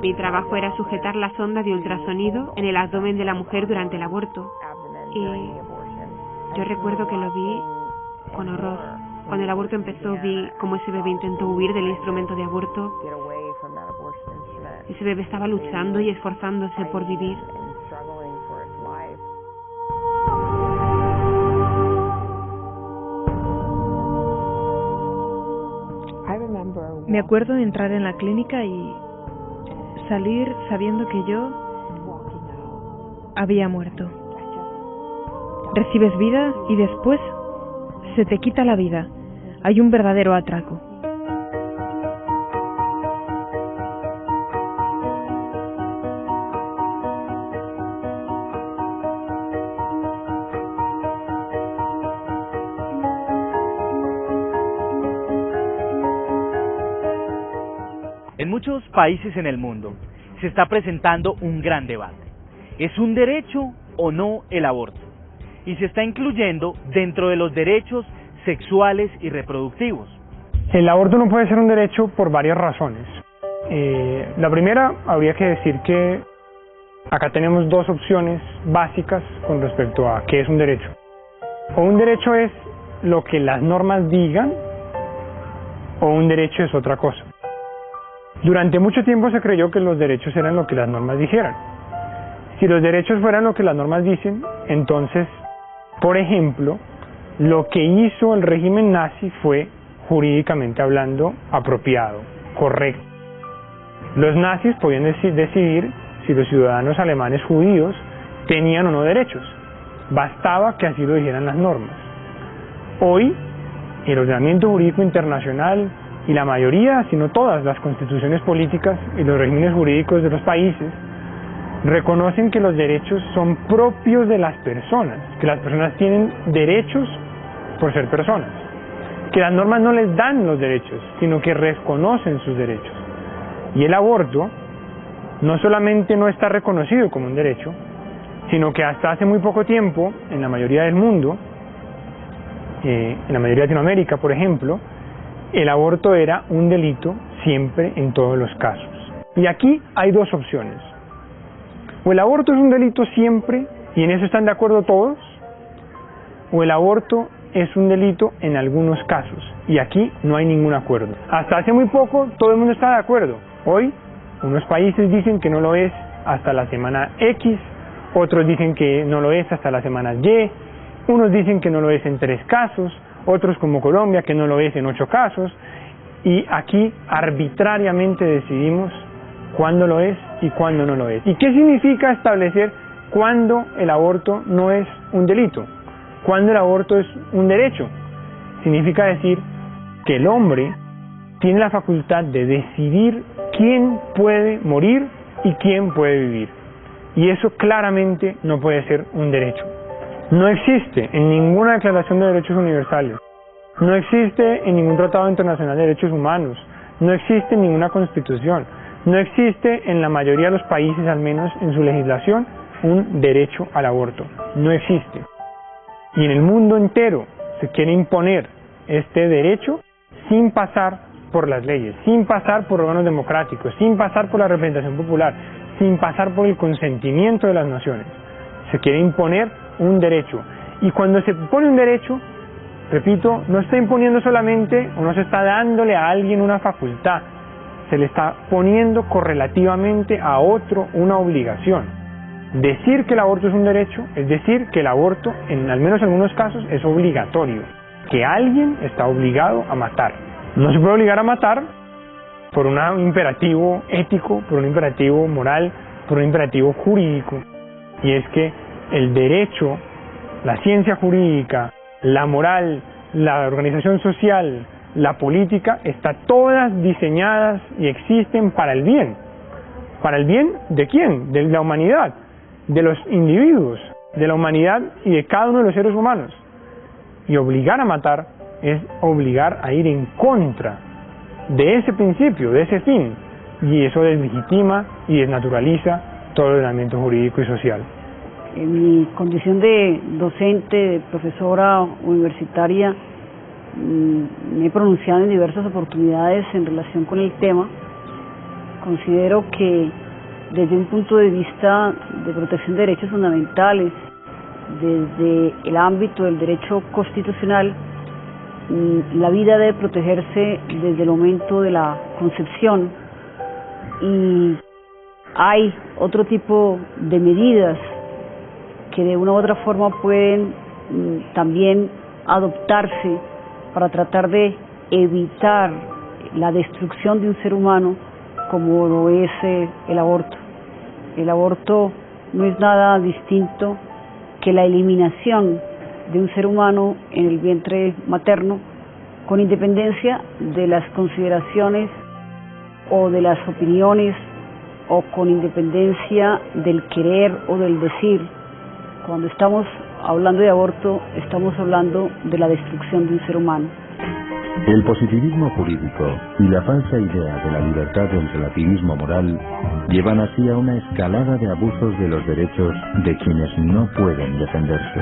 Mi trabajo era sujetar la sonda de ultrasonido en el abdomen de la mujer durante el aborto. Y yo recuerdo que lo vi con horror. Cuando el aborto empezó, vi cómo ese bebé intentó huir del instrumento de aborto. Ese bebé estaba luchando y esforzándose por vivir. Me acuerdo de entrar en la clínica y salir sabiendo que yo había muerto. Recibes vida y después se te quita la vida. Hay un verdadero atraco. En muchos países en el mundo se está presentando un gran debate. ¿Es un derecho o no el aborto? Y se está incluyendo dentro de los derechos sexuales y reproductivos. El aborto no puede ser un derecho por varias razones. La primera, habría que decir que acá tenemos dos opciones básicas con respecto a qué es un derecho. O un derecho es lo que las normas digan, o un derecho es otra cosa. Durante mucho tiempo se creyó que los derechos eran lo que las normas dijeran. Si los derechos fueran lo que las normas dicen, entonces, por ejemplo, lo que hizo el régimen nazi fue, jurídicamente hablando, apropiado, correcto. Los nazis podían decidir si los ciudadanos alemanes judíos tenían o no derechos. Bastaba que así lo dijeran las normas. Hoy, el ordenamiento jurídico internacional y la mayoría, si no todas, las constituciones políticas y los regímenes jurídicos de los países reconocen que los derechos son propios de las personas, que las personas tienen derechos por ser personas, que las normas no les dan los derechos, sino que reconocen sus derechos. Y el aborto no solamente no está reconocido como un derecho, sino que hasta hace muy poco tiempo, en la mayoría del mundo, en la mayoría de Latinoamérica, por ejemplo, el aborto era un delito siempre en todos los casos. Y aquí hay dos opciones. O el aborto es un delito siempre, y en eso están de acuerdo todos, o el aborto es un delito en algunos casos, y aquí no hay ningún acuerdo. Hasta hace muy poco todo el mundo está de acuerdo. Hoy, unos países dicen que no lo es hasta la semana X, otros dicen que no lo es hasta la semana Y, unos dicen que no lo es en 3 casos, otros como Colombia que no lo es en 8 casos, y aquí arbitrariamente decidimos cuándo lo es y cuándo no lo es. ¿Y qué significa establecer cuándo el aborto no es un delito? ¿Cuándo el aborto es un derecho? Significa decir que el hombre tiene la facultad de decidir quién puede morir y quién puede vivir. Y eso claramente no puede ser un derecho. No existe en ninguna declaración de derechos universales, no existe en ningún tratado internacional de derechos humanos, no existe en ninguna constitución, no existe en la mayoría de los países, al menos en su legislación, un derecho al aborto. No existe. Y en el mundo entero se quiere imponer este derecho sin pasar por las leyes, sin pasar por órganos democráticos, sin pasar por la representación popular, sin pasar por el consentimiento de las naciones. Se quiere imponer un derecho. Y cuando se pone un derecho, repito, no está imponiendo solamente o no se está dándole a alguien una facultad, se le está poniendo correlativamente a otro una obligación. Decir que el aborto es un derecho es decir que el aborto, en al menos en algunos casos, es obligatorio, que alguien está obligado a matar. No se puede obligar a matar por un imperativo ético, por un imperativo moral, por un imperativo jurídico, y es que el derecho, la ciencia jurídica, la moral, la organización social, la política, están todas diseñadas y existen para el bien. ¿Para el bien de quién? De la humanidad, de los individuos, de la humanidad y de cada uno de los seres humanos. Y obligar a matar es obligar a ir en contra de ese principio, de ese fin, y eso deslegitima y desnaturaliza todo el ordenamiento jurídico y social. En mi condición de docente, de profesora universitaria, me he pronunciado en diversas oportunidades en relación con el tema, Considero que desde un punto de vista de protección de derechos fundamentales, desde el ámbito del derecho constitucional, la vida debe protegerse desde el momento de la concepción, y hay otro tipo de medidas que de una u otra forma pueden también adoptarse para tratar de evitar la destrucción de un ser humano, como lo es el aborto. El aborto no es nada distinto que la eliminación de un ser humano en el vientre materno, con independencia de las consideraciones o de las opiniones, o con independencia del querer o del decir. Cuando estamos hablando de aborto, estamos hablando de la destrucción de un ser humano. El positivismo jurídico y la falsa idea de la libertad del relativismo moral llevan así a una escalada de abusos de los derechos de quienes no pueden defenderse.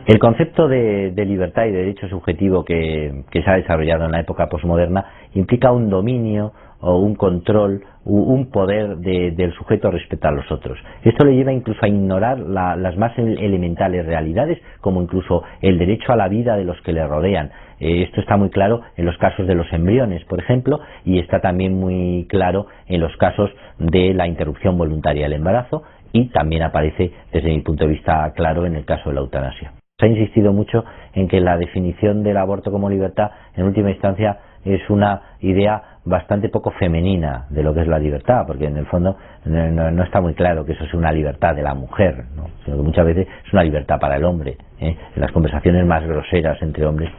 El concepto de libertad y de derecho subjetivo que se ha desarrollado en la época posmoderna implica un dominio o un control, un poder del sujeto respecto a los otros. Esto le lleva incluso a ignorar las más elementales realidades, como incluso el derecho a la vida de los que le rodean. Esto está muy claro en los casos de los embriones, por ejemplo, y está también muy claro en los casos de la interrupción voluntaria del embarazo, y también aparece, desde mi punto de vista, claro en el caso de la eutanasia. Se ha insistido mucho en que la definición del aborto como libertad, en última instancia, es una idea bastante poco femenina de lo que es la libertad, porque en el fondo no está muy claro que eso sea una libertad de la mujer, ¿no? Sino que muchas veces es una libertad para el hombre. En las conversaciones más groseras entre hombres,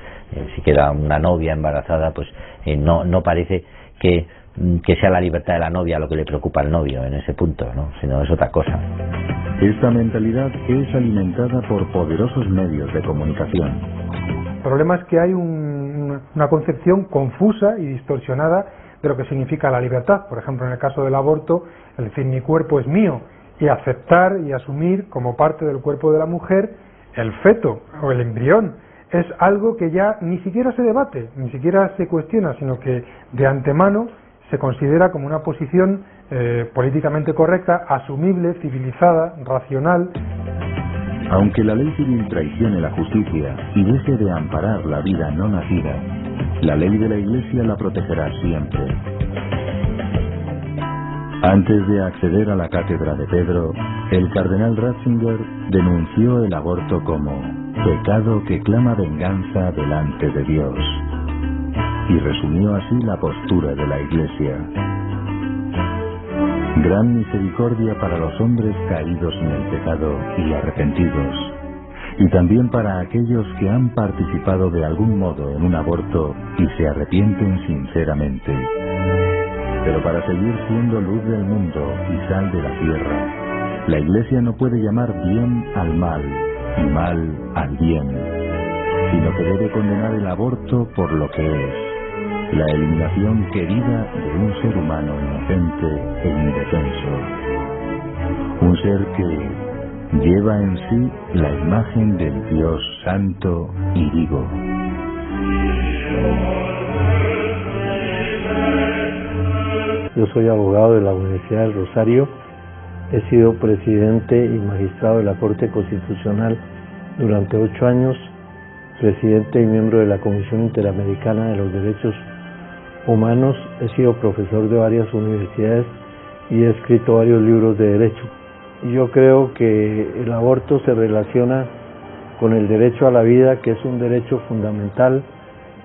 si queda una novia embarazada, pues no parece que sea la libertad de la novia lo que le preocupa al novio en ese punto, ¿no? Sino es otra cosa. Esta mentalidad es alimentada por poderosos medios de comunicación. El problema es que hay una concepción confusa y distorsionada de lo que significa la libertad. Por ejemplo, en el caso del aborto, el decir mi cuerpo es mío, y aceptar y asumir como parte del cuerpo de la mujer el feto o el embrión, es algo que ya ni siquiera se debate, ni siquiera se cuestiona, sino que de antemano se considera como una posición políticamente correcta, asumible, civilizada, racional. Aunque la ley civil traicione la justicia y deje de amparar la vida no nacida, la ley de la Iglesia la protegerá siempre. Antes de acceder a la cátedra de Pedro, el cardenal Ratzinger denunció el aborto como pecado que clama venganza delante de Dios, y resumió así la postura de la Iglesia. Gran misericordia para los hombres caídos en el pecado y arrepentidos, y también para aquellos que han participado de algún modo en un aborto y se arrepienten sinceramente. Pero para seguir siendo luz del mundo y sal de la tierra, la Iglesia no puede llamar bien al mal y mal al bien, sino que debe condenar el aborto por lo que es: la eliminación querida de un ser humano inocente e indefenso. Un ser que lleva en sí la imagen del Dios santo y vivo. Yo soy abogado de la Universidad del Rosario, he sido presidente y magistrado de la Corte Constitucional durante 8 años, presidente y miembro de la Comisión Interamericana de los Derechos Humanos, he sido profesor de varias universidades y he escrito varios libros de derecho. Yo creo que el aborto se relaciona con el derecho a la vida, que es un derecho fundamental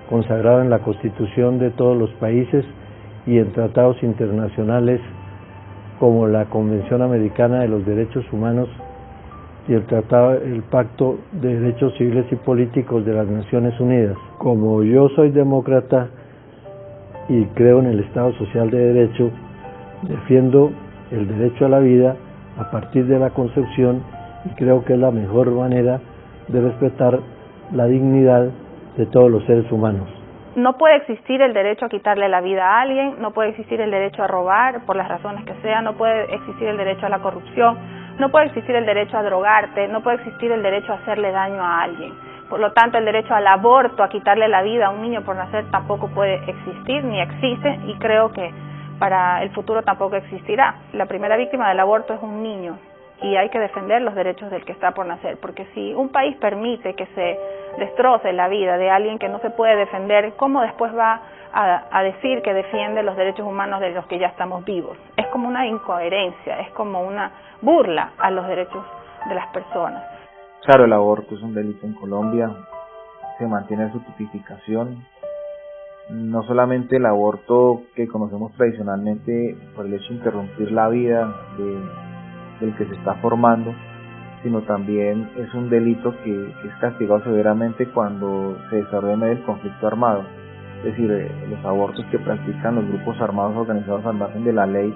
consagrado en la Constitución de todos los países y en tratados internacionales como la Convención Americana de los Derechos Humanos y el Pacto de Derechos Civiles y Políticos de las Naciones Unidas. Como yo soy demócrata y creo en el Estado Social de Derecho, defiendo el derecho a la vida a partir de la concepción, y creo que es la mejor manera de respetar la dignidad de todos los seres humanos. No puede existir el derecho a quitarle la vida a alguien, no puede existir el derecho a robar por las razones que sean, no puede existir el derecho a la corrupción, no puede existir el derecho a drogarte, no puede existir el derecho a hacerle daño a alguien. Por lo tanto, el derecho al aborto, a quitarle la vida a un niño por nacer, tampoco puede existir ni existe, y creo que para el futuro tampoco existirá. La primera víctima del aborto es un niño y hay que defender los derechos del que está por nacer, porque si un país permite que se destroce la vida de alguien que no se puede defender, ¿cómo después va a decir que defiende los derechos humanos de los que ya estamos vivos? Es como una incoherencia, es como una burla a los derechos de las personas. Claro, el aborto es un delito en Colombia, se mantiene su tipificación. No solamente el aborto que conocemos tradicionalmente por el hecho de interrumpir la vida del que se está formando, sino también es un delito que es castigado severamente cuando se desarrolla en medio del conflicto armado. Es decir, los abortos que practican los grupos armados organizados al margen de la ley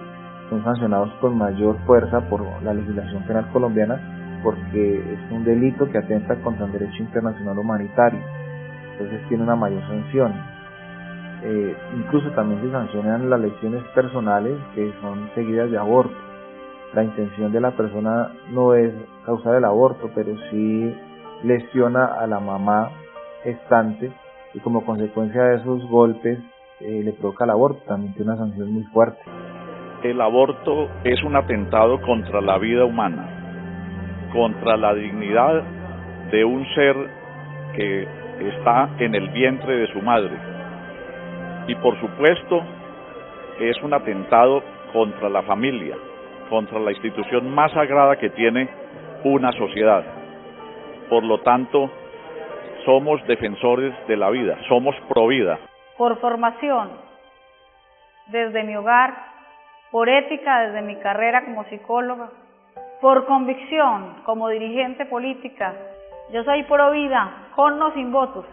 son sancionados con mayor fuerza por la legislación penal colombiana, porque es un delito que atenta contra el derecho internacional humanitario, entonces tiene una mayor sanción. Incluso también se sancionan las lesiones personales que son seguidas de aborto. La intención de la persona no es causar el aborto, pero sí lesiona a la mamá gestante y como consecuencia de esos golpes le provoca el aborto. También tiene una sanción muy fuerte. El aborto es un atentado contra la vida humana, contra la dignidad de un ser que está en el vientre de su madre. Y por supuesto es un atentado contra la familia, contra la institución más sagrada que tiene una sociedad. Por lo tanto, somos defensores de la vida, somos pro vida. Por formación, desde mi hogar, por ética desde mi carrera como psicóloga, por convicción como dirigente política, yo soy pro vida, con o sin votos.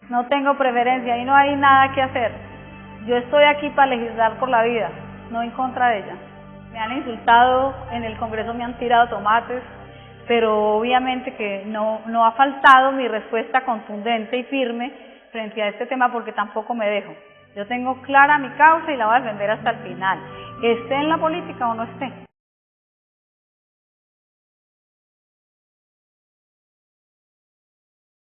No tengo preferencia y no hay nada que hacer. Yo estoy aquí para legislar por la vida, no en contra de ella. Me han insultado, en el Congreso me han tirado tomates, pero obviamente que no ha faltado mi respuesta contundente y firme frente a este tema porque tampoco me dejo. Yo tengo clara mi causa y la voy a defender hasta el final, esté en la política o no esté.